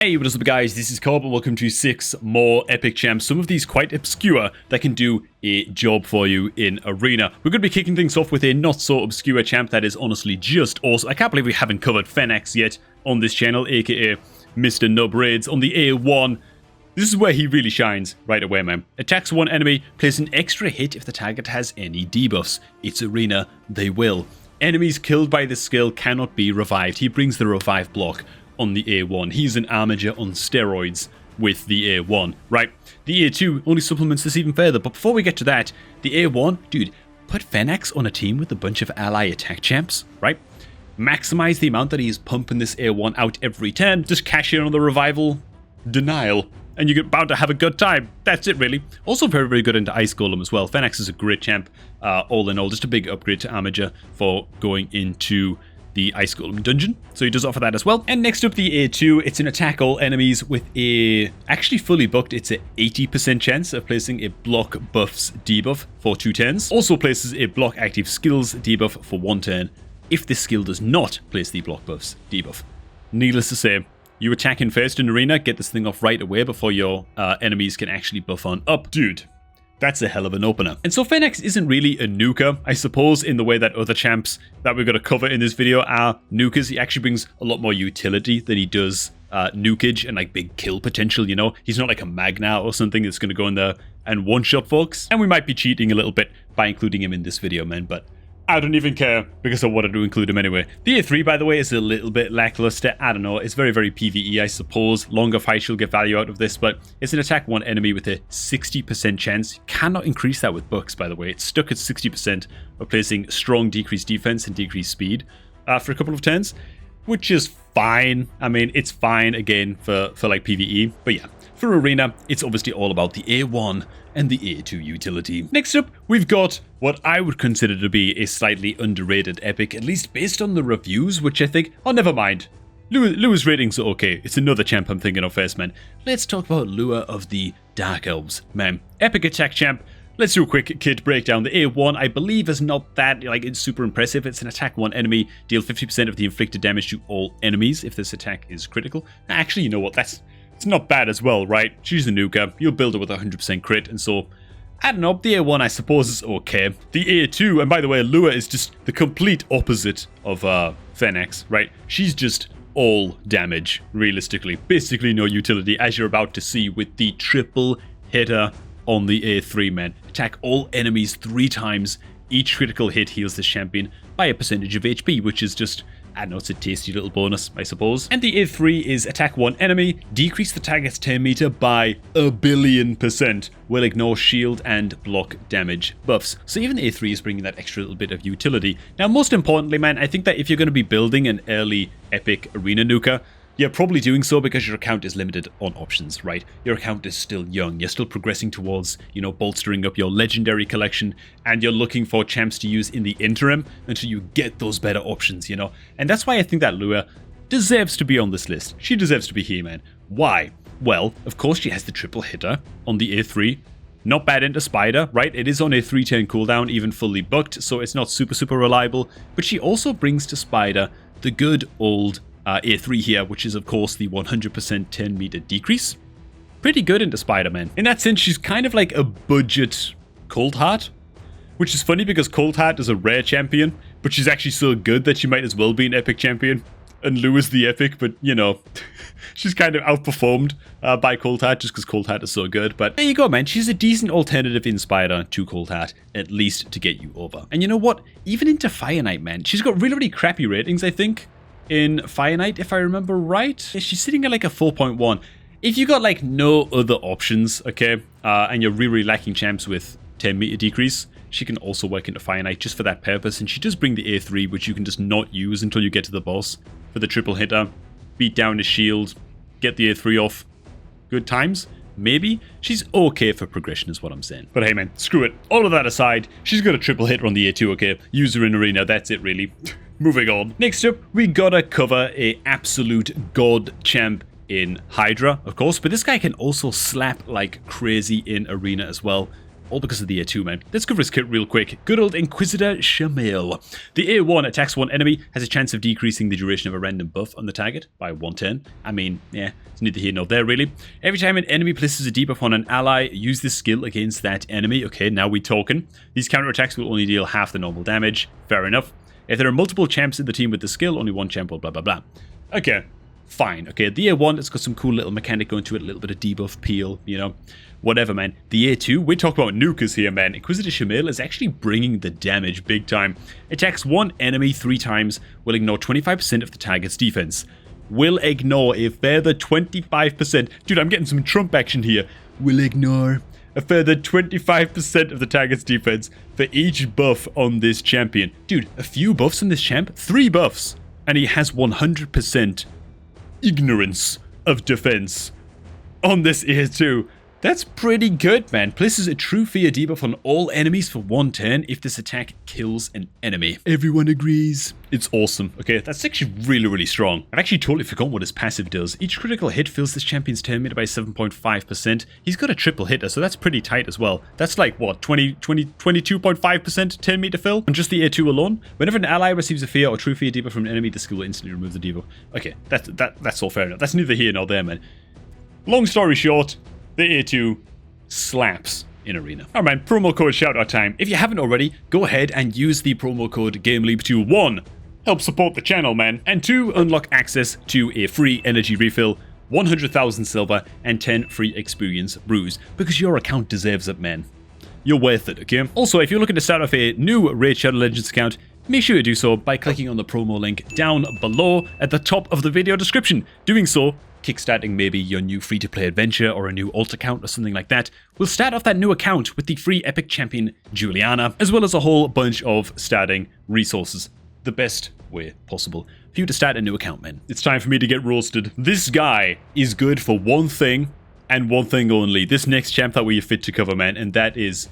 Hey, what is up guys, this is Cobb and welcome to 6 more epic champs, some of these quite obscure that can do a job for you in Arena. We're going to be kicking things off with a not so obscure champ that is honestly just awesome. I can't believe we haven't covered Fennex yet on this channel, aka Mr. Nub Raids on the A1. This is where he really shines right away, man. Attacks one enemy, plays an extra hit if the target has any debuffs. It's Arena, they will. Enemies killed by this skill cannot be revived. He brings the revive block on the A1. He's an armager on steroids with the A1, right? The A2 only supplements this even further, but before we get to that, the A1, dude, put Fennex on a team with a bunch of ally attack champs, right? Maximize the amount that he's pumping this A1 out every turn, just cash in on the revival denial, and you're bound to have a good time. That's it, really. Also very, very good into Ice Golem as well. Fennex is a great champ, all in all, just a big upgrade to armager for going into the Ice Golem dungeon, so he does offer that as well. And next up, the A2, it's an attack all enemies with a, actually fully booked, it's a 80% chance of placing a block buffs debuff for 2 turns. Also places a block active skills debuff for 1 turn if this skill does not place the block buffs debuff. Needless to say, you attack in first in Arena, get this thing off right away before your enemies can actually buff on up. Dude, that's a hell of an opener. And so Fennex isn't really a nuker, I suppose, in the way that other champs that we're going to cover in this video are nukers. He actually brings a lot more utility than he does nukage and like big kill potential, you know? He's not like a Magna or something that's going to go in there and one-shot folks. And we might be cheating a little bit by including him in this video, man, but I don't even care because I wanted to include him anyway. The A3, by the way, is a little bit lackluster. I don't know. It's very, very PvE, I suppose. Longer fights, you'll get value out of this, but it's an attack one enemy with a 60% chance. Cannot increase that with bucks, by the way. It's stuck at 60%, replacing strong decreased defense and decreased speed for a couple of turns, which is fine. I mean, it's fine, again, for like PvE. But yeah, for Arena, it's obviously all about the A1 and the A2 utility. Next up, we've got what I would consider to be a slightly underrated epic, at least based on the reviews, which I think, oh, never mind. Lua's ratings are okay. It's another champ I'm thinking of first, man. Let's talk about Lua of the Dark Elves, man. Epic attack champ. Let's do a quick kit breakdown. The A1, I believe, is not that, like, it's super impressive. It's an attack one enemy, deal 50% of the inflicted damage to all enemies if this attack is critical. Actually, you know what, it's not bad as well, right? She's a nuker. You'll build her with 100% crit, and so, I don't know, the A1 I suppose is okay. The A2, and by the way, Lua is just the complete opposite of Fennex, right? She's just all damage, realistically. Basically no utility, as you're about to see with the triple hitter on the A3, man. Attack all enemies 3 times. Each critical hit heals the champion by a percentage of HP, which is just, I don't know, it's a tasty little bonus, I suppose. And the A3 is attack one enemy, decrease the target's turn meter by 1,000,000,000%, will ignore shield and block damage buffs. So even the A3 is bringing that extra little bit of utility. Now, most importantly, man, I think that if you're going to be building an early epic Arena nuker, you're probably doing so because your account is limited on options, right? Your account is still young. You're still progressing towards, you know, bolstering up your legendary collection, and you're looking for champs to use in the interim until you get those better options, you know? And that's why I think that Lua deserves to be on this list. She deserves to be here, man. Why? Well, of course she has the triple hitter on the A3. Not bad into Spider, right? It is on a 3-turn cooldown, even fully booked, so it's not super reliable. But she also brings to Spider the good old A3 here, which is of course the 100% 10 meter decrease. Pretty good into Spider-Man. In that sense, she's kind of like a budget Cold Heart, which is funny because Cold Heart is a rare champion, but she's actually so good that she might as well be an epic champion. And Lua's the epic, but you know, she's kind of outperformed by Cold Heart just because Cold Heart is so good. But there you go, man. She's a decent alternative in Spider to Cold Heart, at least to get you over. And you know what? Even into Fire Knight, man, she's got really crappy ratings, I think. In Fire Knight, if I remember right, she's sitting at like a 4.1. If you got like no other options, okay, and you're really lacking champs with 10 meter decrease, she can also work into Fire Knight just for that purpose. And she does bring the A3, which you can just not use until you get to the boss for the triple hitter. Beat down his shield, get the A3 off. Good times. Maybe. She's okay for progression is what I'm saying. But hey man, screw it. All of that aside, she's got a triple hitter on the A2, okay? Use her in Arena, that's it really. Moving on. Next up, we gotta cover a absolute god champ in Hydra, of course, but this guy can also slap like crazy in Arena as well. all because of the A2, man. Let's cover his kit real quick. Good old Inquisitor Shamil. The A1 attacks one enemy, has a chance of decreasing the duration of a random buff on the target by 1 turn. I mean, yeah, it's neither here nor there, really. Every time an enemy places a debuff on an ally, use this skill against that enemy. Okay, now we talking. These counterattacks will only deal half the normal damage. Fair enough. If there are multiple champs in the team with the skill, only one champ will blah blah blah. Okay, fine. Okay, the A1, it's got some cool little mechanic going to it, a little bit of debuff peel, you know. Whatever, man. The A2, we talk about nukers here, man. Inquisitor Shamil is actually bringing the damage big time. Attacks one enemy 3 times, will ignore 25% of the target's defense. Will ignore a further 25%. Dude, I'm getting some Trump action here. Will ignore a further 25% of the target's defense for each buff on this champion. Dude, a few buffs on this champ? 3 buffs. And he has 100% ignorance of defense on this A2. That's pretty good, man. Places a true fear debuff on all enemies for 1 turn if this attack kills an enemy. Everyone agrees. It's awesome. Okay, that's actually really, really strong. I've actually totally forgotten what his passive does. Each critical hit fills this champion's turn meter by 7.5%. He's got a triple hitter, so that's pretty tight as well. That's like, what, 22.5% turn meter fill on just the A2 alone? Whenever an ally receives a fear or true fear debuff from an enemy, the skill will instantly remove the debuff. Okay, that's all fair enough. That's neither here nor there, man. Long story short, the A2 slaps in Arena. Alright, man, promo code shoutout time. If you haven't already, go ahead and use the promo code GameLeap to 1. Help support the channel, man, and 2. Unlock access to a free energy refill, 100,000 silver, and 10 free experience brews, because your account deserves it, man. You're worth it, okay? Also, if you're looking to start off a new Raid Shadow Legends account, make sure you do so by clicking on the promo link down below at the top of the video description. Doing so, kickstarting maybe your new free-to-play adventure or a new alt account or something like that, we'll start off that new account with the free epic champion Juliana, as well as a whole bunch of starting resources. The best way possible for you to start a new account, man. It's time for me to get roasted. This guy is good for one thing and one thing only. This next champ that we are fit to cover, man, and that is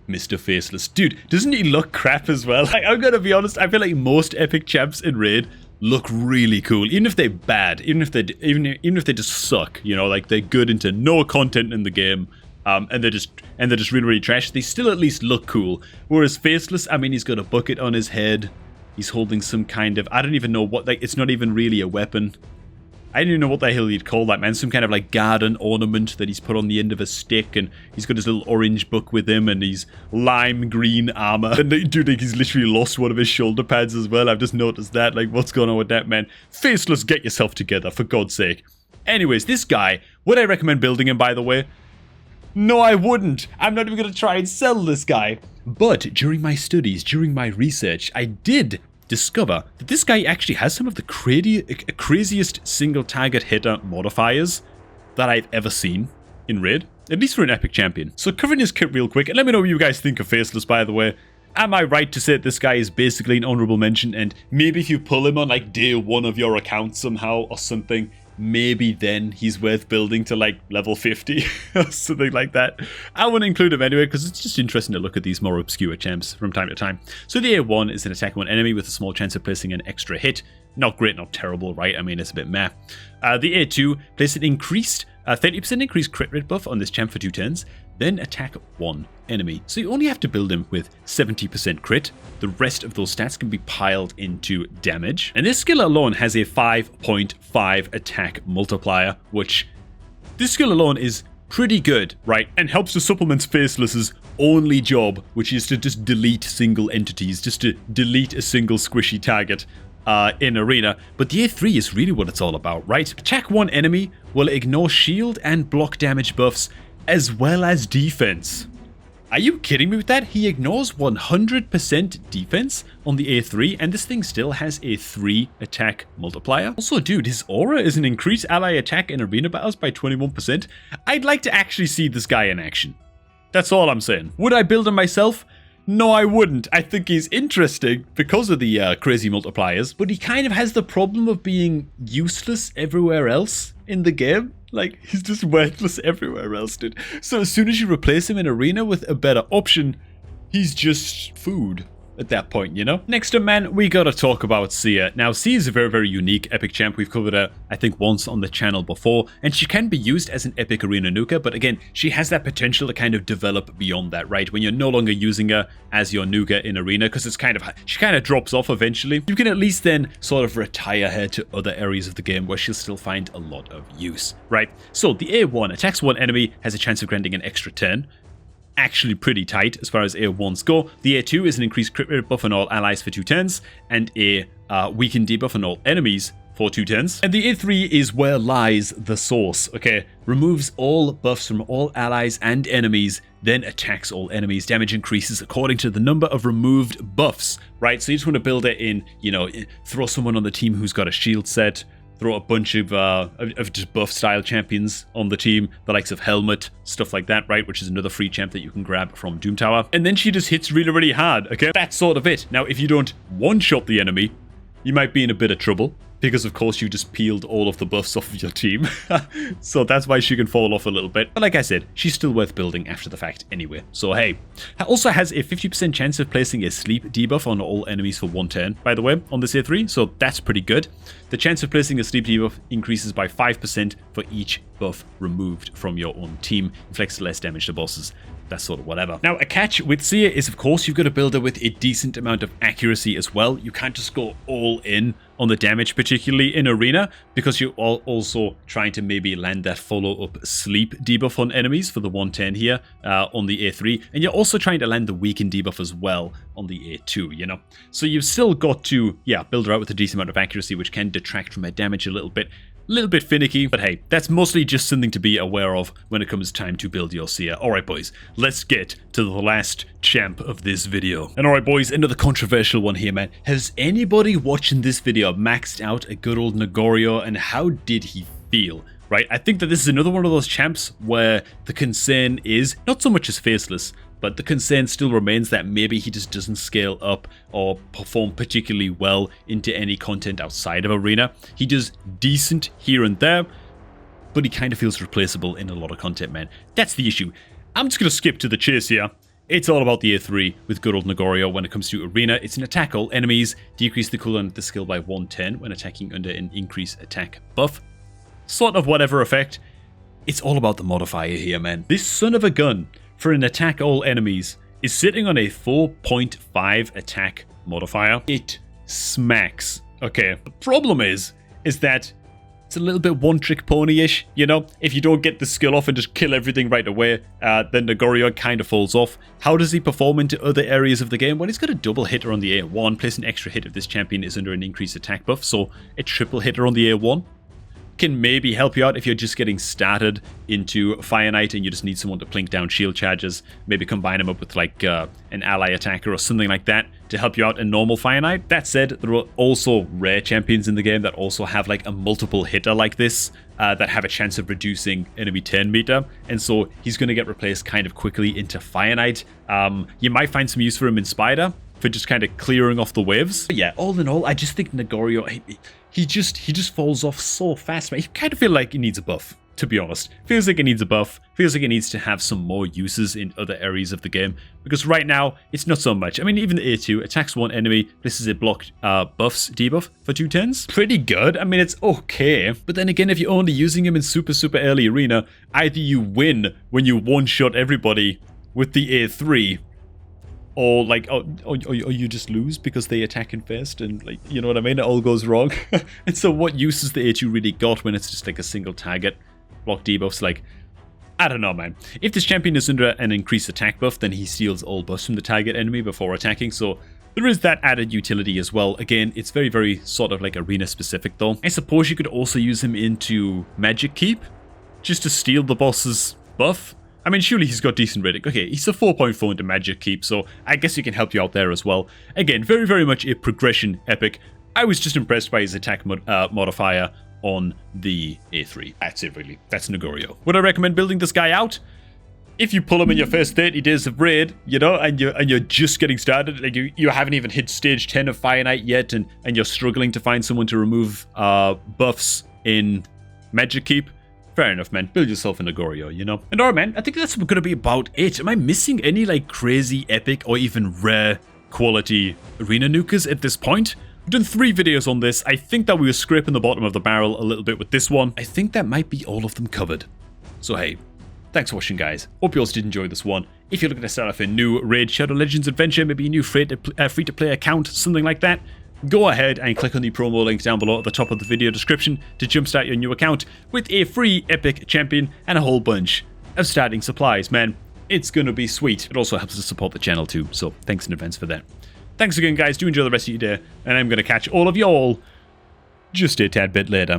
Mr. Faceless. Dude, doesn't he look crap as well? Like, I'm gonna be honest, I feel like most epic champs in Raid look really cool, even if they're bad, even if they just suck, you know, like they're good into no content in the game, and they're just really, really trash. They still at least look cool. Whereas Faceless, I mean, he's got a bucket on his head. He's holding some kind of, I don't even know what, like, it's not even really a weapon. I don't even know what the hell you'd call that, man. Some kind of like garden ornament that he's put on the end of a stick, and he's got his little orange book with him, and he's lime green armor. And dude, like, he's literally lost one of his shoulder pads as well. I've just noticed that. Like, what's going on with that, man? Faceless, get yourself together, for God's sake. Anyways, this guy, would I recommend building him, by the way? No, I wouldn't. I'm not even going to try and sell this guy. But during my studies, during my research, I did discover that this guy actually has some of the craziest single target hitter modifiers that I've ever seen in Raid, at least for an epic champion. So covering his kit real quick, and let me know what you guys think of Faceless, by the way. Am I right to say that this guy is basically an honorable mention, and maybe if you pull him on like day 1 of your account somehow or something, maybe then he's worth building to like level 50 or something like that. I want to include him anyway because it's just interesting to look at these more obscure champs from time to time. So the A1 is an attack one enemy with a small chance of placing an extra hit. Not great, not terrible, right? I mean, it's a bit meh. The A2 places an increased 30% increased crit rate buff on this champ for 2 turns, then attack one enemy. So you only have to build him with 70% crit. The rest of those stats can be piled into damage. And this skill alone has a 5.5 attack multiplier, which this skill alone is pretty good, right? And helps to supplement Faceless's only job, which is to just delete single entities, just to delete a single squishy target in Arena. But the A3 is really what it's all about, right? Attack one enemy will ignore shield and block damage buffs, as well as defense. Are you kidding me with that? He ignores 100% defense on the A3, and this thing still has a 3 attack multiplier. Also, dude, his aura is an increased ally attack in arena battles by 21%. I'd like to actually see this guy in action. That's all I'm saying. Would I build him myself? No, I wouldn't. I think he's interesting because of the crazy multipliers, but he kind of has the problem of being useless everywhere else in the game. Like, he's just worthless everywhere else, dude. So as soon as you replace him in arena with a better option, he's just food. at that point, you know? Next up, man, we gotta talk about Sia. Now, Sia is a very, very unique epic champ. We've covered her, I think, once on the channel before, and she can be used as an epic arena nuker, but again, she has that potential to kind of develop beyond that, right? When you're no longer using her as your nuker in arena, because she kind of drops off eventually, you can at least then sort of retire her to other areas of the game where she'll still find a lot of use, right? So the A1 attacks one enemy, has a chance of granting an extra turn. Actually pretty tight as far as A1s go. The A2 is an increased crit rate buff on all allies for 2 turns, and a weaken debuff on all enemies for 2 turns. And the A3 is where lies the source, okay? Removes all buffs from all allies and enemies, then attacks all enemies. Damage increases according to the number of removed buffs, right? So you just want to build it in, you know, throw someone on the team who's got a shield set, throw a bunch of just buff style champions on the team, the likes of Helmet, stuff like that, right? Which is another free champ that you can grab from Doom Tower. And then she just hits really, really hard, okay? That's sort of it. Now, if you don't one-shot the enemy, you might be in a bit of trouble, because of course you just peeled all of the buffs off of your team. So that's why she can fall off a little bit. But like I said, she's still worth building after the fact anyway. So hey, also has a 50% chance of placing a sleep debuff on all enemies for 1 turn, by the way, on this A3. So that's pretty good. The chance of placing a sleep debuff increases by 5% for each buff removed from your own team. Inflicts less damage to bosses. That's sort of whatever. Now, a catch with Sia is, of course, you've got to build her with a decent amount of accuracy as well. You can't just go all in on the damage, particularly in arena, because you're also trying to maybe land that follow-up sleep debuff on enemies for the 110 here on the A3, and you're also trying to land the weaken debuff as well on the A2, you know? So you've still got to, yeah, build her out with a decent amount of accuracy, which can detract from her damage a little bit. Little bit finicky, but hey, that's mostly just something to be aware of when it comes time to build your Sia. Alright boys, let's get to the last champ of this video. And alright boys, another controversial one here, man. Has anybody watching this video maxed out a good old Negorio, and how did he feel? Right, I think that this is another one of those champs where the concern is not so much as faceless, but the concern still remains that maybe he just doesn't scale up or perform particularly well into any content outside of arena. He does decent here and there, but he kind of feels replaceable in a lot of content, man. That's the issue. I'm just going to skip to the chase here. It's all about the A3 with good old Negorio when it comes to arena. It's an attack all enemies, decrease the cooldown of the skill by 110 when attacking under an increased attack buff. Sort of whatever effect. It's all about the modifier here, man. This son of a gun, for an attack all enemies, is sitting on a 4.5 attack modifier. It smacks. Okay, the problem is that it's a little bit one-trick pony-ish, you know? If you don't get the skill off and just kill everything right away, then Negorio kind of falls off. How does he perform into other areas of the game? Well, he's got a double hitter on the A1, place an extra hit if this champion is under an increased attack buff, so a triple hitter on the A1 can maybe help you out if you're just getting started into Fire Knight and you just need someone to plink down shield charges. Maybe combine them up with like an ally attacker or something like that to help you out in normal Fire Knight. That said, there are also rare champions in the game that also have like a multiple hitter like this that have a chance of reducing enemy turn meter, and so he's going to get replaced kind of quickly into Fire Knight. You might find some use for him in Spider for just kind of clearing off the waves. But yeah, all in all, I just think Negorio, he just falls off so fast, man. I kind of feel like he needs a buff, to be honest. Feels like it needs a buff. Feels like it needs to have some more uses in other areas of the game. Because right now, it's not so much. I mean, even the A2 attacks one enemy, places a block buffs debuff for 2 turns. Pretty good. I mean, it's okay. But then again, if you're only using him in super early arena, either you win when you one-shot everybody with the A3, or like, or you just lose because they attack in first, and like, you know what I mean? It all goes wrong. And so what use has the A2 really got when it's just like a single target block debuffs? Like, I don't know, man. If this champion is under an increased attack buff, then he steals all buffs from the target enemy before attacking, so there is that added utility as well. Again, it's very, very sort of like arena specific though. I suppose you could also use him into Magic Keep, just to steal the boss's buff. I mean, surely he's got decent rating. Okay, he's a 4.4 into Magic Keep, so I guess he can help you out there as well. Again, very, very much a progression epic. I was just impressed by his attack modifier on the A3. That's it, really. That's Negorio. Would I recommend building this guy out? If you pull him in your first 30 days of raid, you know, and you're just getting started, like you haven't even hit stage 10 of Fire Knight yet, and you're struggling to find someone to remove buffs in Magic Keep, fair enough, man. Build yourself a Negorio, you know? And alright, man, I think that's going to be about it. Am I missing any, like, crazy, epic, or even rare quality arena nukers at this point. We've done 3 videos on this. I think that we were scraping the bottom of the barrel a little bit with this one. I think that might be all of them covered. So hey, thanks for watching, guys. Hope you also did enjoy this one. If you're looking to start off a new Raid Shadow Legends adventure, maybe a new free-to-play account, something like that, go ahead and click on the promo link down below at the top of the video description to jumpstart your new account with a free epic champion and a whole bunch of starting supplies, man. It's gonna be sweet. It also helps us support the channel too, so thanks in advance for that. Thanks again, guys. Do enjoy the rest of your day, and I'm gonna catch all of y'all just a tad bit later.